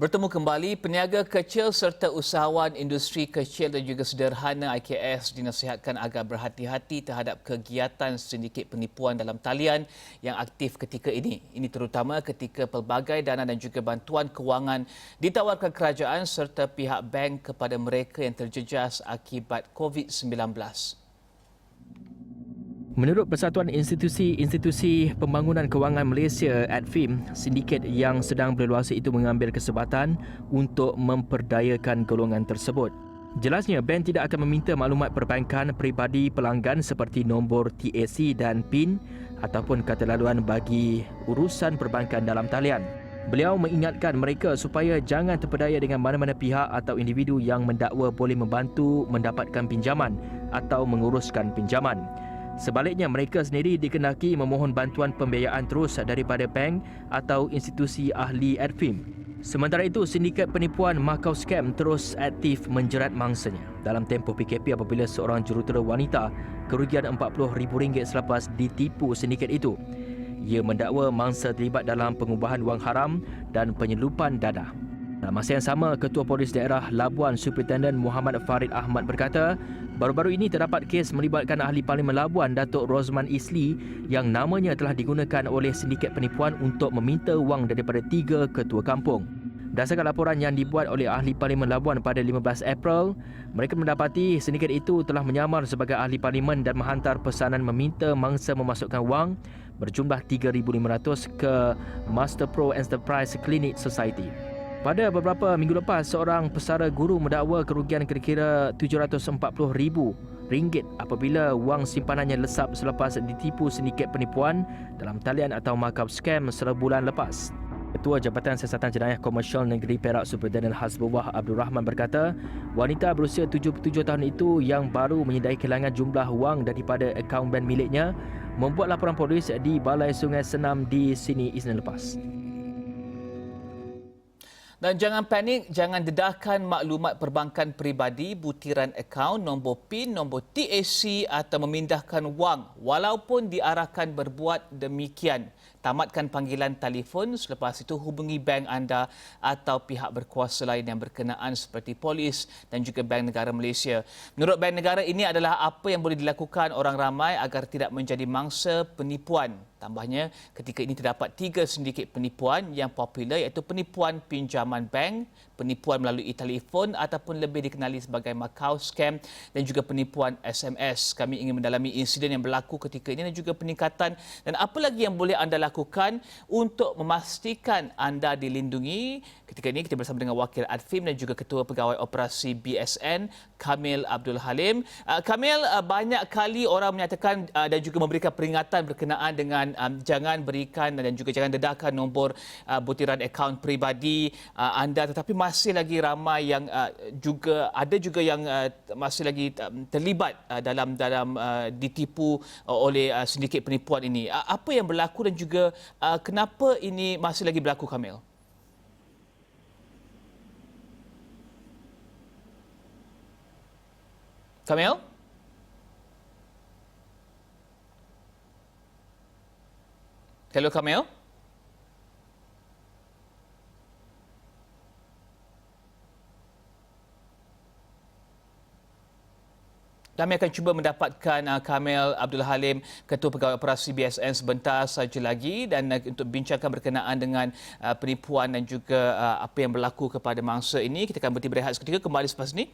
Bertemu kembali, peniaga kecil serta usahawan industri kecil dan juga sederhana IKS dinasihatkan agar berhati-hati terhadap kegiatan sindiket penipuan dalam talian yang aktif ketika ini. Ini terutama ketika pelbagai dana dan juga bantuan kewangan ditawarkan kerajaan serta pihak bank kepada mereka yang terjejas akibat COVID-19. Menurut Persatuan Institusi Pembangunan Kewangan Malaysia (ADFIM), sindiket yang sedang berluasa itu mengambil kesempatan untuk memperdayakan golongan tersebut. Jelasnya, bank tidak akan meminta maklumat perbankan peribadi pelanggan seperti nombor TAC dan PIN ataupun kata laluan bagi urusan perbankan dalam talian. Beliau mengingatkan mereka supaya jangan terpedaya dengan mana-mana pihak atau individu yang mendakwa boleh membantu mendapatkan pinjaman atau menguruskan pinjaman. Sebaliknya, mereka sendiri dikendaki memohon bantuan pembiayaan terus daripada bank atau institusi ahli ADFIM. Sementara itu, sindiket penipuan Macau Scam terus aktif menjerat mangsanya. Dalam tempoh PKP apabila seorang jurutera wanita kerugian RM40,000 selepas ditipu sindiket itu. Ia mendakwa mangsa terlibat dalam pengubahan wang haram dan penyelupan dadah. Dalam masa yang sama, Ketua Polis Daerah Labuan Superintendent Muhammad Farid Ahmad berkata, baru-baru ini terdapat kes melibatkan Ahli Parlimen Labuan Datuk Rosman Isli yang namanya telah digunakan oleh sindiket penipuan untuk meminta wang daripada 3 ketua kampung. Berdasarkan laporan yang dibuat oleh Ahli Parlimen Labuan pada 15 April, mereka mendapati sindiket itu telah menyamar sebagai Ahli Parlimen dan menghantar pesanan meminta mangsa memasukkan wang berjumlah RM3,500 ke Master Pro Enterprise Clinic Society. Pada beberapa minggu lepas, seorang pesara guru mendakwa kerugian kira-kira RM740,000 apabila wang simpanannya lesap selepas ditipu sindiket penipuan dalam talian atau markup scam sebulan lepas. Ketua Jabatan Siasatan Jenayah Komersial Negeri Perak Superintendent Hasbullah Abdul Rahman berkata, wanita berusia 77 tahun itu yang baru menyedai kehilangan jumlah wang daripada akaun bank miliknya membuat laporan polis di Balai Sungai Senam di sini Isnin lepas. Dan jangan panik, jangan dedahkan maklumat perbankan peribadi, butiran akaun, nombor PIN, nombor TAC atau memindahkan wang walaupun diarahkan berbuat demikian. Tamatkan panggilan telefon, selepas itu hubungi bank anda atau pihak berkuasa lain yang berkenaan seperti polis dan juga Bank Negara Malaysia. Menurut Bank Negara, ini adalah apa yang boleh dilakukan orang ramai agar tidak menjadi mangsa penipuan. Tambahnya, ketika ini terdapat 3 sindiket penipuan yang popular iaitu penipuan pinjaman bank, penipuan melalui telefon ataupun lebih dikenali sebagai Macau Scam dan juga penipuan SMS. Kami ingin mendalami insiden yang berlaku ketika ini dan juga peningkatan dan apa lagi yang boleh anda lakukan untuk memastikan anda dilindungi. Ketika ini kita bersama dengan Wakil ADFIM dan juga Ketua Pegawai Operasi BSN, Kamil Abdul Halim. Kamil, banyak kali orang menyatakan dan juga memberikan peringatan berkenaan dengan jangan berikan dan juga jangan dedahkan nombor butiran akaun peribadi anda, tetapi masih lagi ramai yang ada juga yang masih lagi terlibat dalam ditipu oleh sindiket penipuan ini. Apa yang berlaku dan juga kenapa ini masih lagi berlaku, Kamil? Kamil? Hello, Kamil? Kami akan cuba mendapatkan Kamil Abdul Halim, Ketua Pegawai Operasi BSN sebentar saja lagi dan untuk bincangkan berkenaan dengan penipuan dan juga apa yang berlaku kepada mangsa ini. Kita akan berhenti berehat seketika, kembali selepas ini.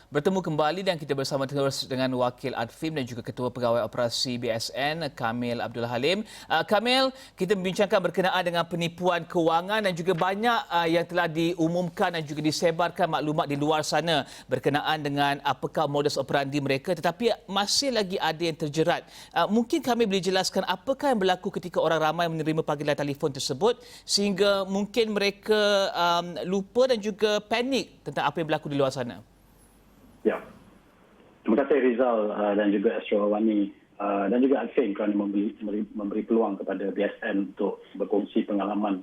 Bertemu kembali dan kita bersama terus dengan Wakil ADFIM dan juga Ketua Pegawai Operasi BSN, Kamil Abdul Halim. Kamil, kita membincangkan berkenaan dengan penipuan kewangan dan juga banyak yang telah diumumkan dan juga disebarkan maklumat di luar sana berkenaan dengan apakah modus operandi mereka, tetapi masih lagi ada yang terjerat. Mungkin kami boleh jelaskan apakah yang berlaku ketika orang ramai menerima panggilan telefon tersebut sehingga mungkin mereka lupa dan juga panik tentang apa yang berlaku di luar sana? Ya, terima kasih Rizal dan juga Astro Wani dan juga ADFIM kerana memberi peluang kepada BSN untuk berkongsi pengalaman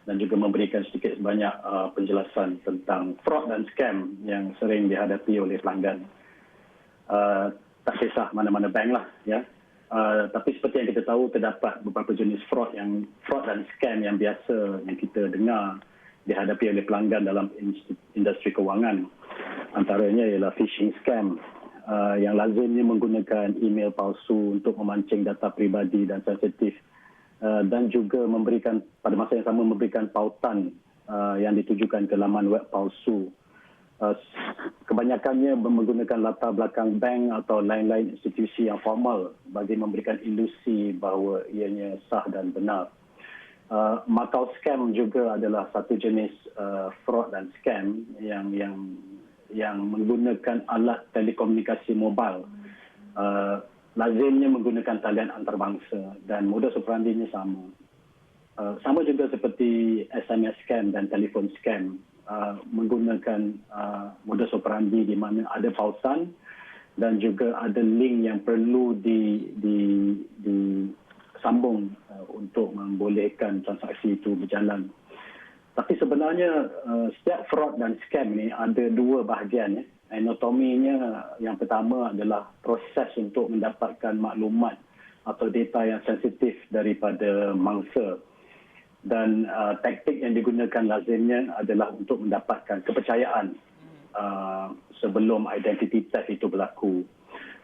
dan juga memberikan sedikit sebanyak penjelasan tentang fraud dan scam yang sering dihadapi oleh pelanggan. Tak kisah mana-mana bank lah, ya. Tapi seperti yang kita tahu, terdapat beberapa jenis fraud dan scam yang biasa yang kita dengar dihadapi oleh pelanggan dalam industri kewangan. Antaranya ialah phishing scam yang lazimnya menggunakan email palsu untuk memancing data peribadi dan sensitif, dan juga pada masa yang sama memberikan pautan yang ditujukan ke laman web palsu. Kebanyakannya menggunakan latar belakang bank atau lain-lain institusi yang formal bagi memberikan ilusi bahawa ianya sah dan benar. Macau scam juga adalah satu jenis fraud dan scam yang menggunakan alat telekomunikasi mobile. Lazimnya menggunakan talian antarabangsa dan modus operandinya sama. Sama juga seperti SMS scam dan telefon scam, menggunakan modus operandi di mana ada pautan dan juga ada link yang perlu disambung untuk membolehkan transaksi itu berjalan. Tapi sebenarnya setiap fraud dan scam ni ada dua bahagian. Anatominya, yang pertama adalah proses untuk mendapatkan maklumat atau data yang sensitif daripada mangsa. Dan taktik yang digunakan lazimnya adalah untuk mendapatkan kepercayaan sebelum identity theft itu berlaku.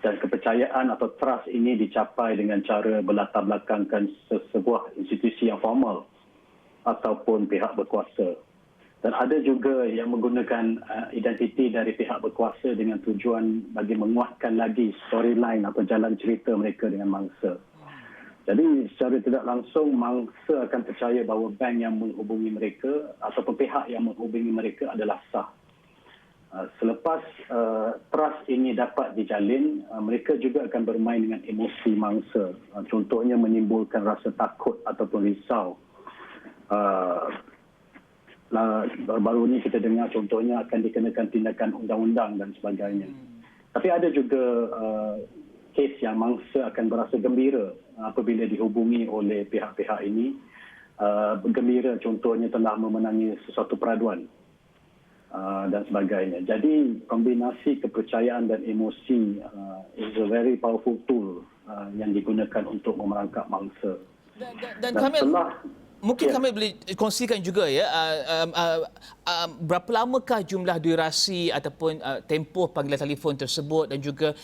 Dan kepercayaan atau trust ini dicapai dengan cara berlatar belakangkan sebuah institusi yang formal ataupun pihak berkuasa. Dan ada juga yang menggunakan identiti dari pihak berkuasa dengan tujuan bagi menguatkan lagi storyline atau jalan cerita mereka dengan mangsa. Jadi secara tidak langsung mangsa akan percaya bahawa bank yang menghubungi mereka ataupun pihak yang menghubungi mereka adalah sah. Selepas trust ini dapat dijalin, mereka juga akan bermain dengan emosi mangsa. Contohnya menimbulkan rasa takut ataupun risau. Baru ini kita dengar contohnya akan dikenakan tindakan undang-undang dan sebagainya. Tapi ada juga kes yang mangsa akan berasa gembira apabila dihubungi oleh pihak-pihak ini. Gembira contohnya telah memenangi sesuatu peraduan dan sebagainya. Jadi kombinasi kepercayaan dan emosi is a very powerful tool yang digunakan untuk memerangkap mangsa. Dan Kamil, mungkin kami boleh kongsikan juga ya, berapa lamakah jumlah durasi ataupun tempoh panggilan telefon tersebut dan juga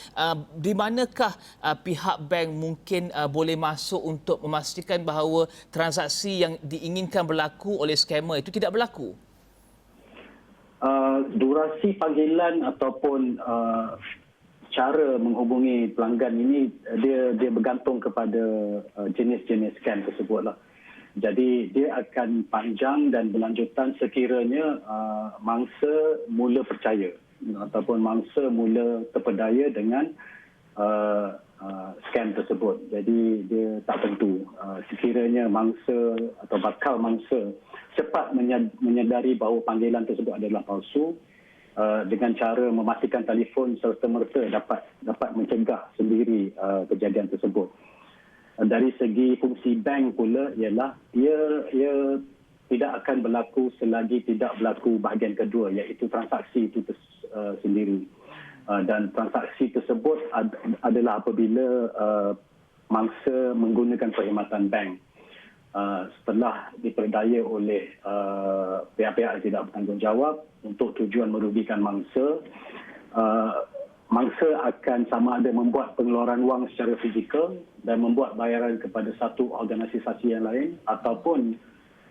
di manakah pihak bank mungkin boleh masuk untuk memastikan bahawa transaksi yang diinginkan berlaku oleh scammer itu tidak berlaku? Durasi panggilan ataupun cara menghubungi pelanggan ini dia bergantung kepada jenis-jenis scam tersebutlah. Jadi dia akan panjang dan berlanjutan sekiranya mangsa mula percaya ataupun mangsa mula terpedaya dengan scam tersebut. Jadi dia tak tentu. Sekiranya mangsa atau bakal mangsa cepat menyedari bahawa panggilan tersebut adalah palsu, dengan cara mematikan telefon serta-merta dapat mencegah sendiri kejadian tersebut. Dari segi fungsi bank pula ialah ia tidak akan berlaku selagi tidak berlaku bahagian kedua, iaitu transaksi itu sendiri. Dan transaksi tersebut adalah apabila mangsa menggunakan perkhidmatan bank setelah diperdaya oleh pihak-pihak yang tidak bertanggungjawab untuk tujuan merugikan mangsa. Mangsa akan sama ada membuat pengeluaran wang secara fizikal dan membuat bayaran kepada satu organisasi yang lain, ataupun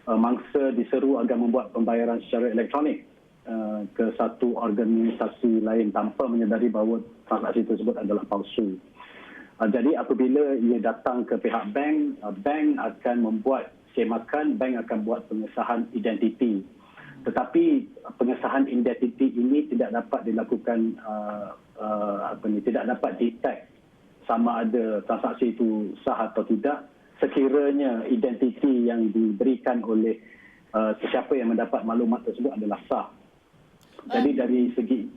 mangsa diseru agar membuat pembayaran secara elektronik ke satu organisasi lain tanpa menyedari bahawa transaksi tersebut adalah palsu. Jadi apabila ia datang ke pihak bank, bank akan membuat semakan, bank akan buat pengesahan identiti. Tetapi pengesahan identiti ini tidak dapat dilakukan tidak dapat detect sama ada transaksi itu sah atau tidak sekiranya identiti yang diberikan oleh sesiapa yang mendapat maklumat tersebut adalah sah. Jadi dari segi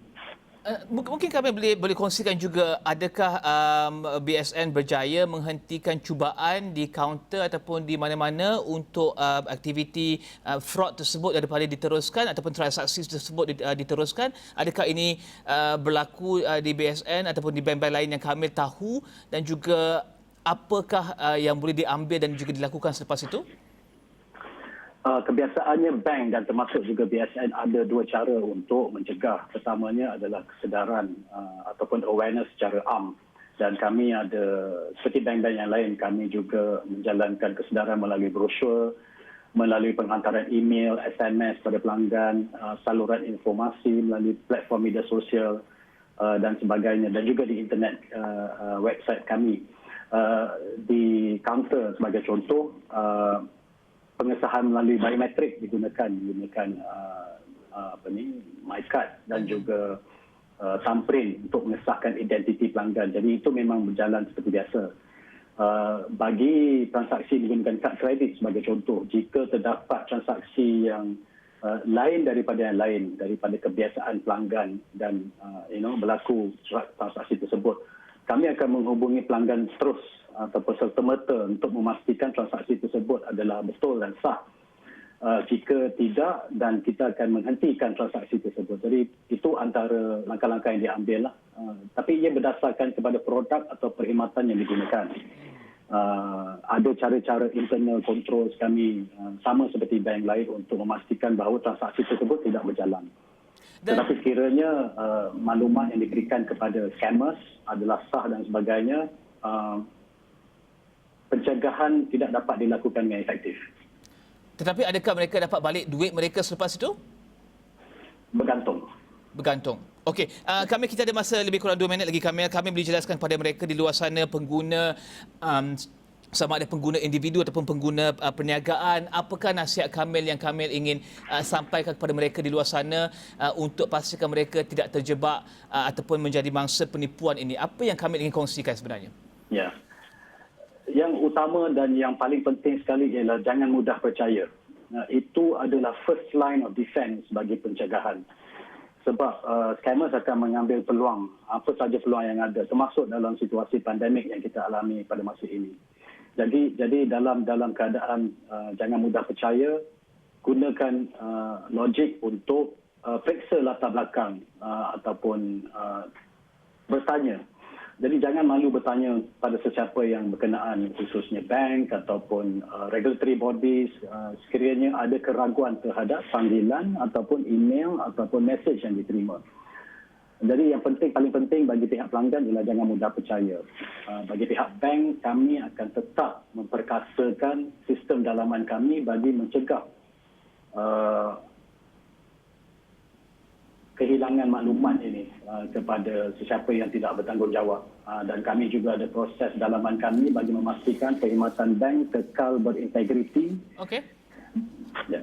Mungkin kami boleh kongsikan juga adakah BSN berjaya menghentikan cubaan di kaunter ataupun di mana-mana untuk aktiviti fraud tersebut daripada diteruskan ataupun transaksi tersebut diteruskan. Adakah ini berlaku di BSN ataupun di bank-bank lain yang kami tahu, dan juga apakah yang boleh diambil dan juga dilakukan selepas itu? Kebiasaannya bank dan termasuk juga BSN ada dua cara untuk mencegah. Pertamanya adalah kesedaran ataupun awareness secara am. Dan kami ada, seperti bank-bank yang lain, kami juga menjalankan kesedaran melalui brosur, melalui penghantaran email, SMS pada pelanggan, saluran informasi melalui platform media sosial dan sebagainya, dan juga di internet website kami. Di kaunter sebagai contoh, pengesahan melalui biometrik digunakan MyCard dan juga thumbprint untuk mengesahkan identiti pelanggan. Jadi itu memang berjalan seperti biasa. Bagi transaksi menggunakan kad kredit sebagai contoh, jika terdapat transaksi yang lain daripada kebiasaan pelanggan dan berlaku transaksi tersebut, kami akan menghubungi pelanggan terus ataupun serta-merta untuk memastikan transaksi tersebut adalah betul dan sah. Jika tidak, dan kita akan menghentikan transaksi tersebut. Jadi itu antara langkah-langkah yang diambil lah. Tapi ia berdasarkan kepada produk atau perkhidmatan yang digunakan. Ada cara-cara internal controls kami sama seperti bank lain untuk memastikan bahawa transaksi tersebut tidak berjalan. Tetapi sekiranya maklumat yang diberikan kepada scammers adalah sah dan sebagainya, pencegahan tidak dapat dilakukan dengan efektif. Tetapi adakah mereka dapat balik duit mereka selepas itu? Bergantung. Okey, kita ada masa lebih kurang 2 minit lagi. Kami boleh jelaskan kepada mereka di luar sana, pengguna sama ada pengguna individu ataupun pengguna perniagaan, apakah nasihat Kamil yang Kamil ingin sampaikan kepada mereka di luar sana untuk pastikan mereka tidak terjebak ataupun menjadi mangsa penipuan ini? Apa yang Kamil ingin kongsikan sebenarnya? Ya. Yang utama dan yang paling penting sekali ialah jangan mudah percaya. Itu adalah first line of defense bagi pencegahan. Sebab scammers akan mengambil peluang, apa saja peluang yang ada, termasuk dalam situasi pandemik yang kita alami pada masa ini. Jadi dalam keadaan jangan mudah percaya, gunakan logik untuk periksa latar belakang ataupun bertanya. Jadi jangan malu bertanya pada sesiapa yang berkenaan, khususnya bank ataupun regulatory bodies, sekiranya ada keraguan terhadap panggilan ataupun email ataupun message yang diterima. Jadi yang paling penting bagi pihak pelanggan ialah jangan mudah percaya. Bagi pihak bank, kami akan tetap memperkasakan sistem dalaman kami bagi mencegah kehilangan maklumat ini kepada sesiapa yang tidak bertanggungjawab. Dan kami juga ada proses dalaman kami bagi memastikan perkhidmatan bank kekal berintegriti. Okey. Ya.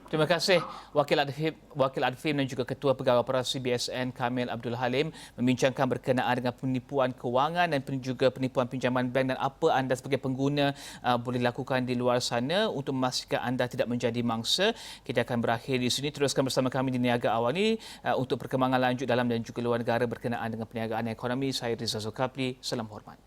Terima kasih Wakil Adfim dan juga Ketua Pegawai Operasi BSN Kamil Abdul Halim membincangkan berkenaan dengan penipuan kewangan dan juga penipuan pinjaman bank, dan apa anda sebagai pengguna boleh lakukan di luar sana untuk memastikan anda tidak menjadi mangsa. Kita akan berakhir di sini. Teruskan bersama kami di Niaga Awal ini untuk perkembangan lanjut dalam dan juga luar negara berkenaan dengan perniagaan ekonomi. Saya Rizal Zulkafli. Salam hormat.